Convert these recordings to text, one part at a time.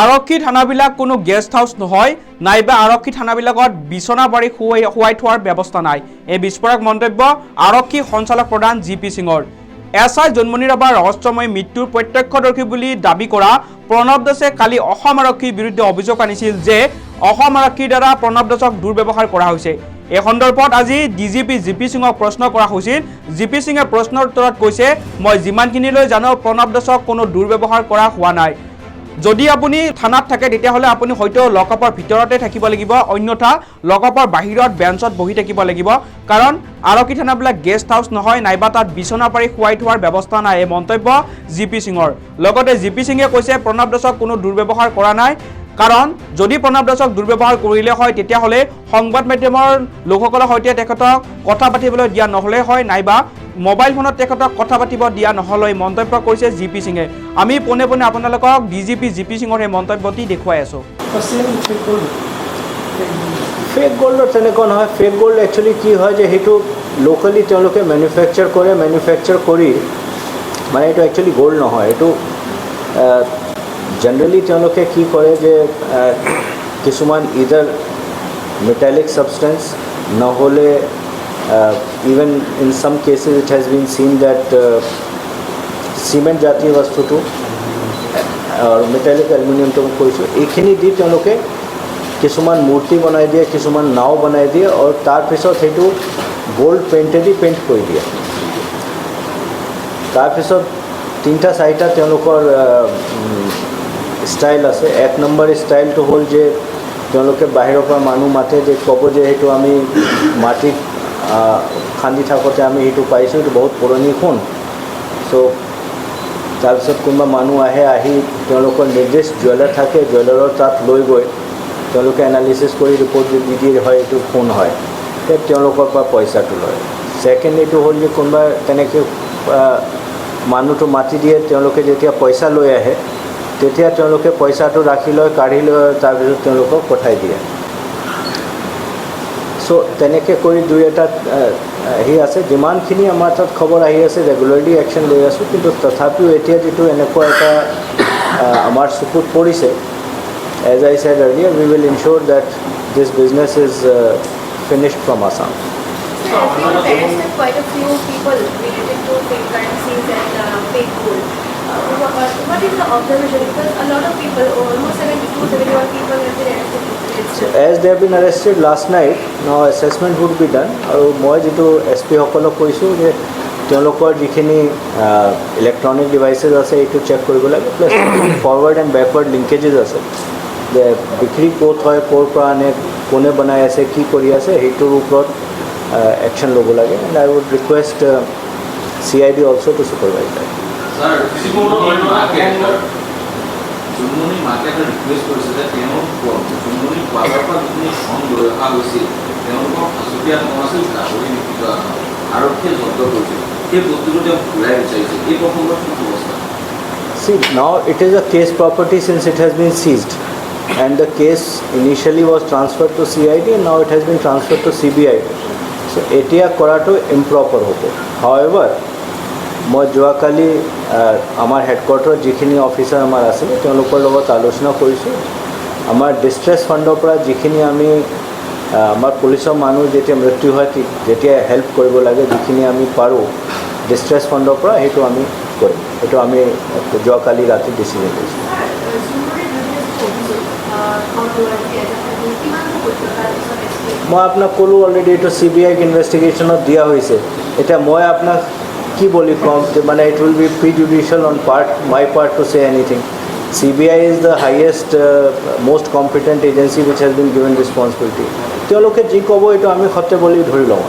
আৰক্ষী থানাবিলাক কোনো guest house নহয়, নাইবা আৰক্ষী থানাবিলাকত বিছনা পাৰি শুৱাই থোৱাৰ ব্যৱস্থা নাই। এই বিস্ফোৰক মন্তব্য আৰক্ষী সঞ্চালক প্ৰধান GP সিঙৰ। SI জন্মনি ৰাভাৰ ৰহস্যময় মৃত্যুৰ প্ৰত্যক্ষদৰ্শী বুলি দাবী কৰা প্ৰণৱ দাসে কালি অসম আৰক্ষীৰ বিৰুদ্ধে অভিযোগ আনিছিল যে অসম আৰক্ষীৰ দ্বাৰা প্ৰণৱ দাসক দুৰ্ব্যৱহাৰ কৰা হৈছে। এই সন্দৰ্ভত আজি DGP GP সিঙক প্ৰশ্ন কৰা হৈছিল। GP সিঙে প্ৰশ্নৰ উত্তৰত কৈছে, মই যিমানখিনিলৈ জানো প্ৰণৱ দাসক কোনো দুৰ্ব্যৱহাৰ কৰা হোৱা নাই। যদি আপুনি থানাত থাকে তেতিয়াহ'লে আপুনি হয়তো লকআপৰ ভিতৰতে থাকিব লাগিব, অন্যথা লকআপৰ বাহিৰত বেঞ্চত বহি থাকিব লাগিব, কাৰণ আৰক্ষী থানাবিলাক গেষ্ট হাউচ নহয়, নাইবা তাত বিছনা পাৰি শুৱাই থোৱাৰ ব্যৱস্থা নাই। এই মন্তব্য GP সিঙৰ। লগতে GP সিঙে কৈছে প্ৰণৱ দাসক কোনো দুৰ্ব্যৱহাৰ কৰা নাই, কাৰণ যদি প্ৰণৱ দাসক দুৰ্ব্যৱহাৰ কৰিলে হয় তেতিয়াহ'লে সংবাদ মাধ্যমৰ লোকসকলৰ সৈতে তেখেতক কথা পাতিবলৈ দিয়া নহ'লে হয়, নাইবা মোবাইল ফোনত তেখেতক কথা পাতিব দিয়া নহ'লে মন্তব্য কৰিছে GP সিঙে। আমি পোনে পোনে আপোনালোকক DGP GP সিঙৰ এই মন্তব্যটি দেখুৱাই আছোঁ। ফেক গোল্ডৰ তেনেকুৱা নহয়। ফেক গোল্ড একচুৱেলি কি হয় যে সেইটো লোকেলি তেওঁলোকে মেনুফেকচাৰ কৰি মানে এইটো একচুৱেলি গোল্ড নহয়। এইটো জেনেৰেলি তেওঁলোকে কি কৰে যে কিছুমান ইদাৰ মেটালিক সাবষ্টেন্স নহ'লে even in some cases it has been seen that cement জাতীয় বস্তুটো আৰু মেটালিক এলুমিনিয়ামটো কৈছোঁ এইখিনি দি তেওঁলোকে কিছুমান মূৰ্তি বনাই দিয়ে, কিছুমান নাও বনাই দিয়ে আৰু তাৰপিছত সেইটো গোল্ড পেইণ্টেদি পেইণ্ট কৰি দিয়ে। তাৰপিছত 3-4টা তেওঁলোকৰ ষ্টাইল আছে। 1 নম্বৰ ষ্টাইলটো হ'ল যে তেওঁলোকে বাহিৰৰ পৰা মানুহ মাতে যে ক'ব যে সেইটো আমি মাটিত খান্দি থাকোঁতে আমি সেইটো পাইছোঁ, এইটো বহুত পুৰণি সোণ। চ' তাৰপিছত কোনোবা মানুহ আহি তেওঁলোকৰ নিৰ্দিষ্ট জুৱেলাৰ থাকে, জুৱেলাৰৰ তাত লৈ গৈ তেওঁলোকে এনালিচিছ কৰি ৰিপৰ্ট দি দিয়ে হয় এইটো সোণ হয়, তেওঁলোকৰ পৰা পইচাটো লয়। ছেকেণ্ড এইটো হ'ল যে কোনোবা তেনেকৈ মানুহটো মাতি দিয়ে, তেওঁলোকে যেতিয়া পইচা লৈ আহে তেতিয়া তেওঁলোকে পইচাটো ৰাখি লয়, কাঢ়ি লয়, তাৰপিছত তেওঁলোকক পঠাই দিয়ে। চ' তেনেকৈ কৰি 2-এটা আহি আছে। যিমানখিনি আমাৰ তাত খবৰ আহি আছে ৰেগুলাৰলি একশ্যন লৈ আছোঁ, কিন্তু তথাপিও এতিয়া যিটো এনেকুৱা এটা আমাৰ চকুত পৰিছে, as I said earlier, we will ensure that this business is finished from Assam. So, as you have arrested quite a few people related to fake currencies and fake gold. What is the observation? Because a lot of people, almost 71 people have been arrested. As they have been arrested last night, now assessment would be done. আৰু মই যিটো SP সকলক কৈছোঁ যে তেওঁলোকৰ যিখিনি electronic devices আছে এইটো চেক কৰিব লাগে, প্লাছ ফৰৱাৰ্ড এণ্ড বেকৱাৰ্ড লিংকেজেছ আছে যে বিক্ৰী ক'ত হয়, ক'ৰ পৰা আনে, কোনে বনাই আছে, কি কৰি আছে, সেইটোৰ ওপৰত একশ্যন ল'ব লাগে। And I would request CID also' to supervise that. জুমনি মাৰ্কেটে ৰিকুৱেষ্ট কৰিছে যে তেওঁ জুমনি কোৱাৰৰ পৰা যিখিনি ধন লৈ অহা হৈছিল তেওঁলোকক সাঁচতীয়া ধন আছিল গাহৰি বিক্ৰী কৰা হয়, আৰক্ষীয়ে জব্দ কৰিছিল, সেই বস্তুটো তেওঁ ঘূৰাই বিচাৰিছে। এই প্ৰসংগত কি ব্যৱস্থা? See, now it is a case property since it has been seized, and the case initially was transferred to CID and now it has been transferred to CBI. So এতিয়া কৰাটো improper হ'ব. However, মই যোৱাকালি আমাৰ হেডকোৱাৰ্টাৰত যিখিনি officer আমাৰ আছিলে তেওঁলোকৰ লগত আলোচনা কৰিছোঁ। আমাৰ ডিষ্ট্ৰেছ ফাণ্ডৰ পৰা যিখিনি আমি আমাৰ পুলিচৰ মানুহ যেতিয়া মৃত্যু হয় যেতিয়া হেল্প কৰিব লাগে, যিখিনি আমি পাৰোঁ ডিষ্ট্ৰেছ ফাণ্ডৰ পৰা সেইটো আমি কৰিম। সেইটো আমি যোৱাকালি ৰাতি ডিচিজন লৈছোঁ। মই আপোনাক ক'লোঁ অলৰেডি এইটো CBI ইনভেষ্টিগেশ্যনত দিয়া হৈছে। এতিয়া মই আপোনাক কি বুলি ক'ম যে মানে it will be prejudicial on my part to say anything. CBI is the highest most competent agency which has been given responsibility. তেওঁলোকে যি ক'ব এইটো আমি সত্য বুলি ধৰি লওঁ।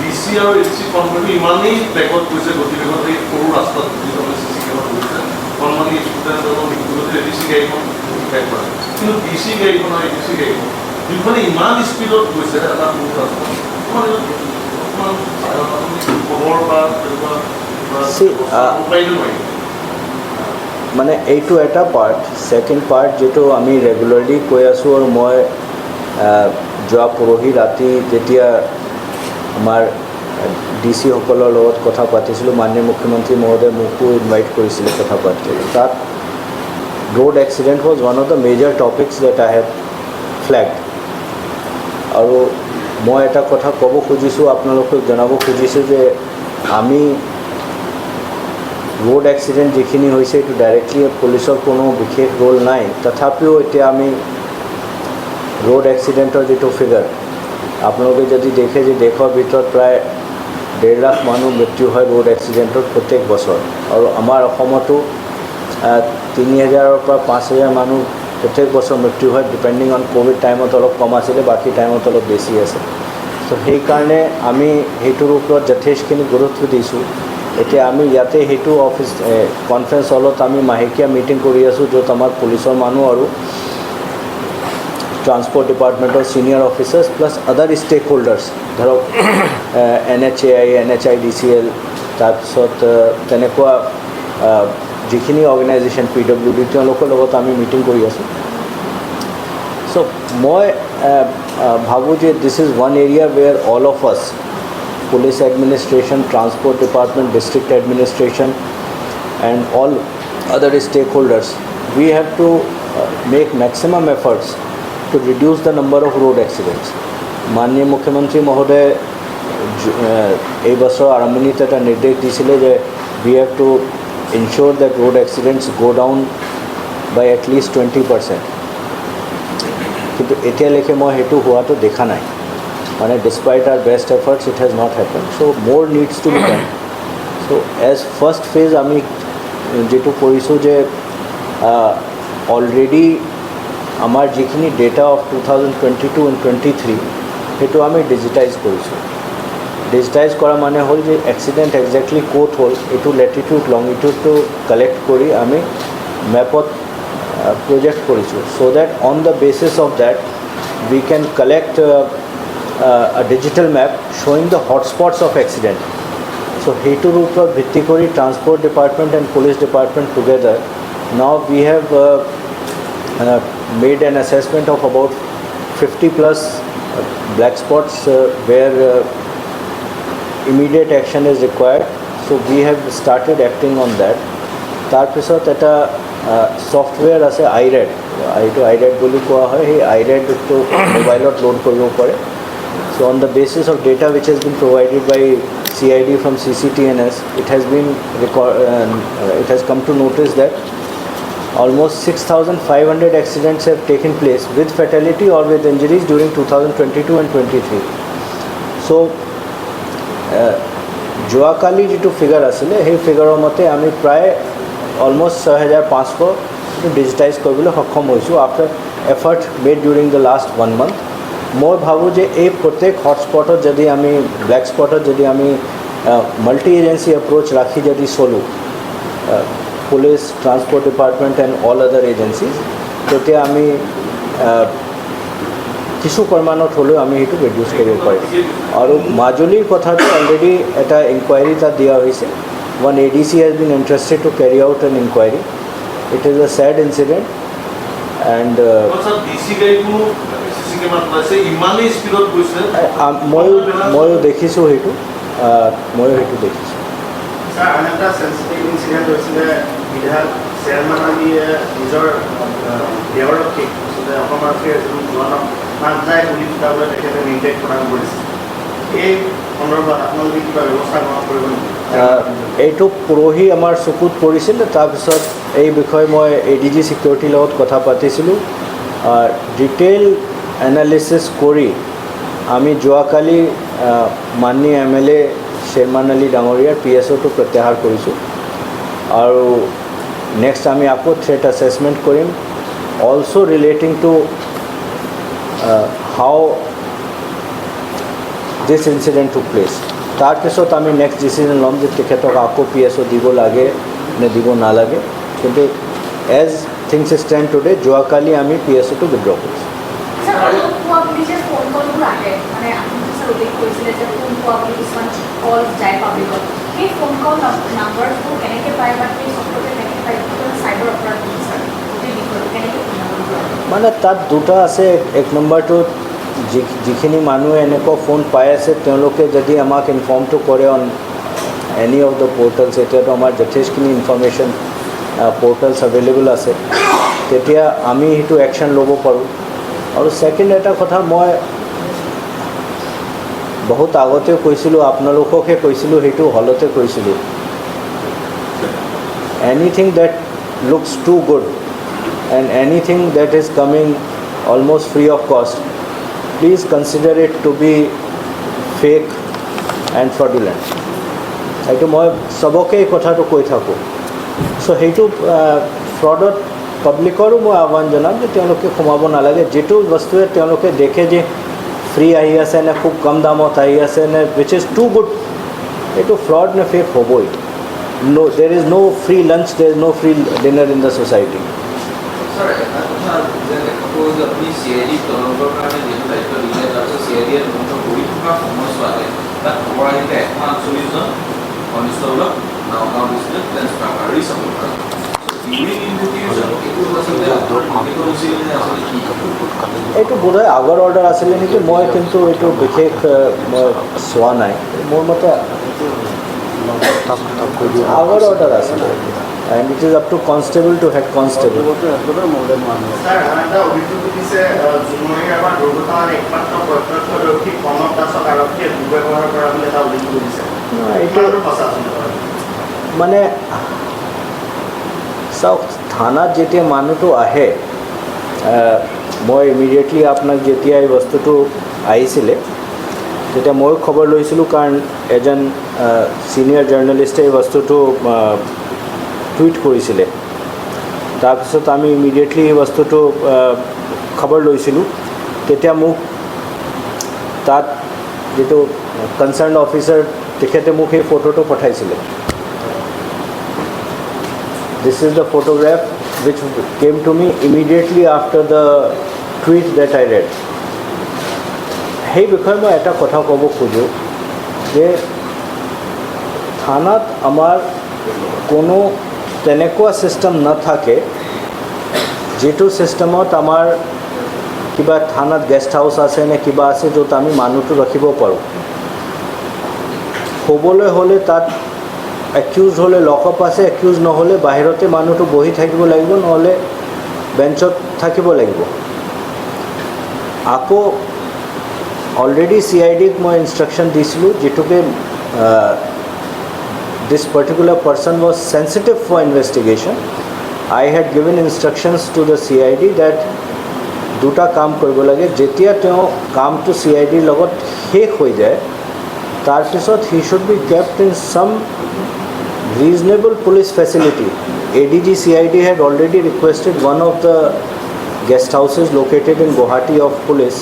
DC আৰু AC কোম্পানী ইমানেই বেকত গৈছে গতিবেগত এই সৰু ৰাস্তাত CC কেমেৰা কৰিছে কৰ্মী ষ্টুডেণ্টৰ মৃত্যুতে DC গাড়ীখন বেক কৰে, কিন্তু DC গাড়ীখন আৰু AC গাড়ীখন দুইখনে ইমান স্পীডত গৈছে এটা সৰু ৰাস্তা মানে এইটো এটা পাৰ্ট। ছেকেণ্ড পাৰ্ট যিটো আমি ৰেগুলাৰলি কৈ আছোঁ আৰু মই যোৱা পৰহি ৰাতি যেতিয়া আমাৰ ডি চিসকলৰ লগত কথা পাতিছিলোঁ। মাননীয় মুখ্যমন্ত্ৰী মহোদয়ে মোকো ইনভাইট কৰিছিলে কথা পাতিছিলোঁ। তাত road accident was one of the major topics that I have flagged. আৰু মই এটা কথা ক'ব খুজিছোঁ, আপোনালোকক জনাব খুজিছোঁ যে আমি ৰোড এক্সিডেণ্ট যিখিনি হৈছে এইটো ডাইৰেক্টলি পুলিচৰ কোনো বিশেষ ৰোল নাই। তথাপিও এতিয়া আমি ৰোড এক্সিডেণ্টৰ যিটো ফিগাৰ আপোনালোকে যদি দেখে যে দেশৰ ভিতৰত প্ৰায় 1.5 লাখ মানুহ মৃত্যু হয় ৰোড এক্সিডেণ্টত প্ৰত্যেক বছৰ। আৰু আমাৰ অসমতো 3,000ৰ পৰা 5,000 মানুহ প্ৰত্যেক বছৰ মৃত্যু হয়। ডিপেণ্ডিং অন ক'ভিড টাইমত অলপ কম আছিলে, বাকী টাইমত অলপ বেছি আছে। ত' সেইকাৰণে আমি সেইটোৰ ওপৰত যথেষ্টখিনি গুৰুত্ব দিছোঁ। এতিয়া আমি ইয়াতে সেইটো অফিচ কনফাৰেঞ্চ হলত আমি মাহেকীয়া মিটিং কৰি আছোঁ, য'ত আমাৰ পুলিচৰ মানুহ আৰু ট্ৰান্সপৰ্ট ডিপাৰ্টমেণ্টৰ ছিনিয়ৰ অফিচাৰ্ছ প্লাছ আদাৰ ষ্টেক হোল্ডাৰ্ছ, ধৰক NHAI, NHIDCL, তাৰপিছত তেনেকুৱা যিখিনি অৰ্গেনাইজেশ্যন PWD তেওঁলোকৰ লগত আমি মিটিং কৰি আছোঁ। চ' মই ভাবোঁ যে this is one area where all of us, police administration, transport department, district administration and all other stakeholders, we have to make maximum efforts to reduce the number of road accidents. মাননীয় মুখ্যমন্ত্ৰী মহোদয়ে এই বছৰ আৰম্ভণিত এটা নিৰ্দেশ দিছিলে যে we have to ensure that road accidents go down by at least 20%. কিন্তু এতিয়ালৈকে মই সেইটো হোৱাটো দেখা নাই। মানে despite our best efforts, it has not happened. So more needs to be done. So as first phase আমি যেটো কৰিছোঁ যে অলৰেডি আমাৰ যিখিনি ডেটা অফ 2022 and 23 সেইটো আমি ডিজিটাইজ কৰিছোঁ। ডিজিটাইজ কৰা মানে হ'ল যে এক্সিডেণ্ট একজেক্টলি ক'ত হ'ল এইটো লেটিটিউড লংগিটিউডটো কালেক্ট কৰি আমি মেপত প্ৰজেক্ট কৰিছোঁ। So' that on the basis of that we can collect a digital map showing the hotspots of accident. So heitur upor bhitti kori transport department and police department together, now we have made an assessment of about 50 plus black spots where immediate action is required. So we have started acting on that. Tar pisot eta software ase IRAD, IRAD boli koa hoy, he IRAD to mobile ot load koribo pare. So on the basis of data which has been provided by CID from CCTNS, it has come to notice that almost 6,500 accidents have taken place with fatality or with injuries during 2022 and 23. So যোৱাকালি যিটো figure আছিলে সেই ফিগাৰৰ মতে আমি প্ৰায় almost 6,500 digitise কৰিবলৈ সক্ষম হৈছোঁ after effort made during the last 1 month. মই ভাবোঁ যে এই প্ৰত্যেক হটস্পটত যদি আমি ব্লেক স্পটত যদি আমি মাল্টি এজেঞ্চি এপ্ৰ'চ ৰাখি যদি চলোঁ, police, transport department and all আদাৰ এজেঞ্চিজ, তেতিয়া আমি কিছু পৰিমাণত হ'লেও আমি সেইটো ৰিডিউচ কৰিব পাৰিম। আৰু মাজুলীৰ কথাটো অলৰেডি এটা ইনকুৱাৰী তাত দিয়া হৈছে। One ADC has been interested to carry out an inquiry. It is a sad incident and ময়ো দেখিছোঁ সেইটো দেখিছোঁ। ছাৰ আন এটা চেঞ্চিটিভ ইনচিডেণ্ট হৈছিলে বিধায়ক চেয়াৰমেন আলীয়ে নিজৰ দেৱৰক্ষীক আচলতে অসম আৰক্ষীৰ এজন জোৱানক মানজাই গুলি ফুটাবলৈ তেখেতে নিৰ্দেশ প্ৰদান কৰিছে। এই সন্দৰ্ভত আপোনালোকে কিবা ব্যৱস্থা গ্ৰহণ কৰিব নেকি? এইটো পৰহি আমাৰ চকুত পৰিছিল। তাৰপিছত এই বিষয়ে মই ADG ছিকিউৰিটিৰ লগত কথা পাতিছিলোঁ। ডিটেইল এনালিচিছ কৰি আমি যোৱাকালি মাননীয় MLA শ্বেৰমান আলী ডাঙৰীয়াৰ PSOটো প্ৰত্যাহাৰ কৰিছোঁ আৰু নেক্সট আমি আকৌ থ্ৰেট এছেছমেণ্ট কৰিম, অলছ' ৰিলেটিং টু হাউ দিছ ইনচিডেণ্ট টুক প্লেচ। তাৰপিছত আমি নেক্সট ডিচিজন ল'ম যে তেখেতক আকৌ PSO দিব লাগে নে দিব নালাগে। কিন্তু এজ থিংছ ষ্টেণ্ড টুডে যোৱাকালি আমি PSOটো উইথড্ৰ কৰিছোঁ। মানে তাত দুটা আছে। এক নম্বৰটো যিখিনি মানুহে এনেকুৱা ফোন পাই আছে তেওঁলোকে যদি আমাক ইনফৰ্মটো কৰে অন এনি অফ দ্য পৰ্টেলছ, এতিয়াতো আমাৰ যথেষ্টখিনি ইনফৰ্মেশ্যন পৰ্টেলছ এভেইলেবল আছে, তেতিয়া আমি সেইটো একশ্যন ল'ব পাৰোঁ। আৰু ছেকেণ্ড এটা কথা মই বহুত আগতে কৈছিলোঁ, আপোনালোককে কৈছিলোঁ, সেইটো হলতে কৈছিলোঁ, anything that looks too good and anything that is coming almost free of cost, please consider it to be fake and fraudulent. সেইটো মই চবকে এই কথাটো কৈ থাকোঁ। চ' সেইটো ফ্ৰডত পাব্লিকৰো মই আহ্বান জনাম যে তেওঁলোকে সোমাব নালাগে। যিটো বস্তুৱে তেওঁলোকে দেখে যে ফ্ৰী আহি আছে নে খুব কম দামত আহি আছে নে উইচ ইজ টু গুড, এইটো ফ্ৰড নে ফেক হ'বই। No, there is no' free lunch, there is no' free dinner in the society. Sir, এটা কথা যে দেখা পোৱা যে আপুনি CID তদন্তৰ কাৰণে যিহেতু দায়িত্ব দিলে, তাৰপিছত CID তদন্ত কৰি থকা সময়ছোৱাতে তাত খবৰ আহিলে 148 জন কনিষ্টবলক নগাঁও ডিষ্ট্ৰিক্ট ট্ৰেন্সফাৰ ৰিচাপৰ্ট কৰা। এইটো বোধহয় আগৰ অৰ্ডাৰ আছিলে নেকি, মই কিন্তু এইটো বিশেষ মই চোৱা নাই। মোৰ মতে আগৰ অৰ্ডাৰ আছিলে, and it is up to constable to head constable. Sir, এটা অভিযোগ উঠিছে জুনমণিৰ আমাৰ দুৰ্ঘটনাৰ একমাত্ৰ প্ৰত্যক্ষদৰ্শী কনক দাসক আৰক্ষীয়ে দুৰ্ব্যৱহাৰ কৰা বুলি এটা অভিযোগ উঠিছে। এইটো সঁচা মানে চাওক, থানাত যেতিয়া মানুহটো আহে, মই ইমিডিয়েটলি আপোনাক যেতিয়া এই বস্তুটো আহিছিলে তেতিয়া ময়ো খবৰ লৈছিলোঁ, কাৰণ এজন ছিনিয়ৰ জাৰ্ণেলিষ্টে এই বস্তুটো টুইট কৰিছিলে। তাৰপিছত আমি ইমিডিয়েটলি এই বস্তুটো খবৰ লৈছিলোঁ। তেতিয়া মোক তাত যিটো কনচাৰ্ণ অফিচাৰ, তেখেতে মোক সেই ফটোটো পঠাইছিলে। This is the photograph which came to me immediately after the tweet that I read. সেই বিষয়ে মই এটা কথা ক'ব খোজোঁ যে থানাত আমাৰ কোনো তেনেকুৱা ছিষ্টেম নাথাকে যিটো ছিষ্টেমত আমাৰ কিবা থানাত গেষ্ট হাউচ আছে নে কিবা আছে য'ত আমি মানুহটো ৰাখিব পাৰোঁ। ক'বলৈ হ'লে তাত একিউজ হ'লে লকআপ আছে, একিউজ নহ'লে বাহিৰতে মানুহটো বহি থাকিব লাগিব, নহ'লে বেঞ্চত থাকিব লাগিব। আকৌ অলৰেডি CIDক মই ইনষ্ট্ৰাকশ্যন দিছিলোঁ, যিটোকে this particular person was sensitive for investigation. I had given instructions to the CID that দুটা কাম কৰিব লাগে। যেতিয়া তেওঁ কামটো CIDৰ লগত শেষ হৈ যায়, তাৰপিছত he should be kept in some reasonable police facility. ADG CID had already requested one of the guest houses located in Guwahati of police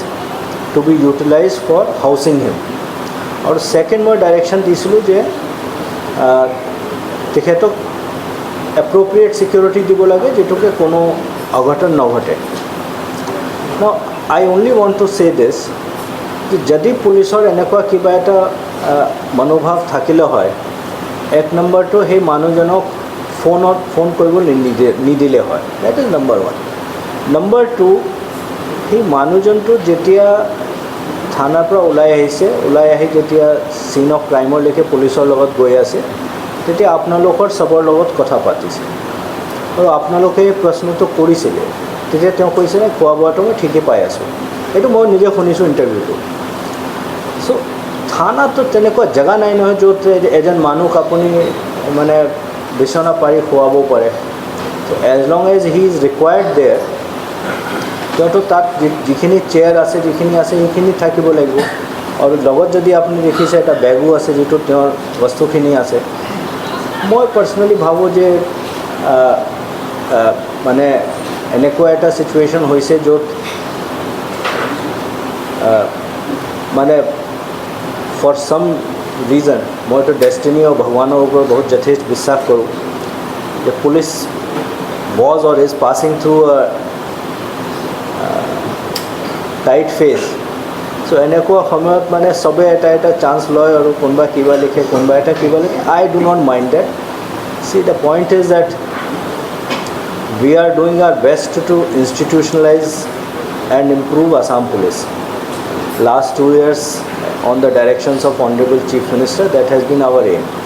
to be utilized for housing him. और second मैं direction दिसिलु जे तेखेतक appropriate security দিব লাগে যেটোকে কোনো অঘটন নঘটে। Now I only want to say this, যে যদি পুলিচৰ এনেকুৱা কিবা এটা মনোভাৱ থাকিলে হয়, এক নম্বৰটো সেই মানুহজনক ফোন কৰিব নিদিলে হয়, দেট ইজ নম্বৰ 1। নম্বৰ 2, সেই মানুহজনটো যেতিয়া থানাৰ পৰা ওলাই আহি যেতিয়া চিন অফ ক্ৰাইমলৈকে পুলিচৰ লগত গৈ আছে, তেতিয়া আপোনালোকৰ চবৰ লগত কথা পাতিছে আৰু আপোনালোকে এই প্ৰশ্নটো কৰিছিলে। তেতিয়া তেওঁ কৈছিলে খোৱা বোৱাটো মই ঠিকেই পাই আছোঁ। এইটো মই নিজে শুনিছোঁ ইণ্টাৰভিউটো। চ' থানাতো তেনেকুৱা জেগা নাই নহয় য'ত এজন মানুহক আপুনি মানে বিচনা পাৰি খুৱাব পাৰে। So' as long as he is required there, তেওঁতো তাত যিখিনি চেয়াৰ আছে যিখিনি আছে সেইখিনি থাকিব লাগিব। আৰু লগত যদি আপুনি দেখিছে এটা বেগো আছে যিটোত তেওঁৰ বস্তুখিনি আছে। মই পাৰ্চনেলি ভাবোঁ যে মানে এনেকুৱা এটা চিটুৱেশ্যন হৈছে য'ত মানে ফৰ ছাম ৰিজন, মইতো ডেষ্টিনি আৰু ভগৱানৰ ওপৰত বহুত যথেষ্ট বিশ্বাস কৰোঁ, যে police was or is passing through a tight phase. So এনেকুৱা সময়ত মানে সবে এটা চান্স লয় আৰু কোনোবা কিবা লিখে, কোনোবা এটা কিবা লিখে। I do not mind that. See, the point is that we are doing our best to institutionalize and improve Assam police. last 2 years on the directions of Honorable Chief Minister. That has been our aim.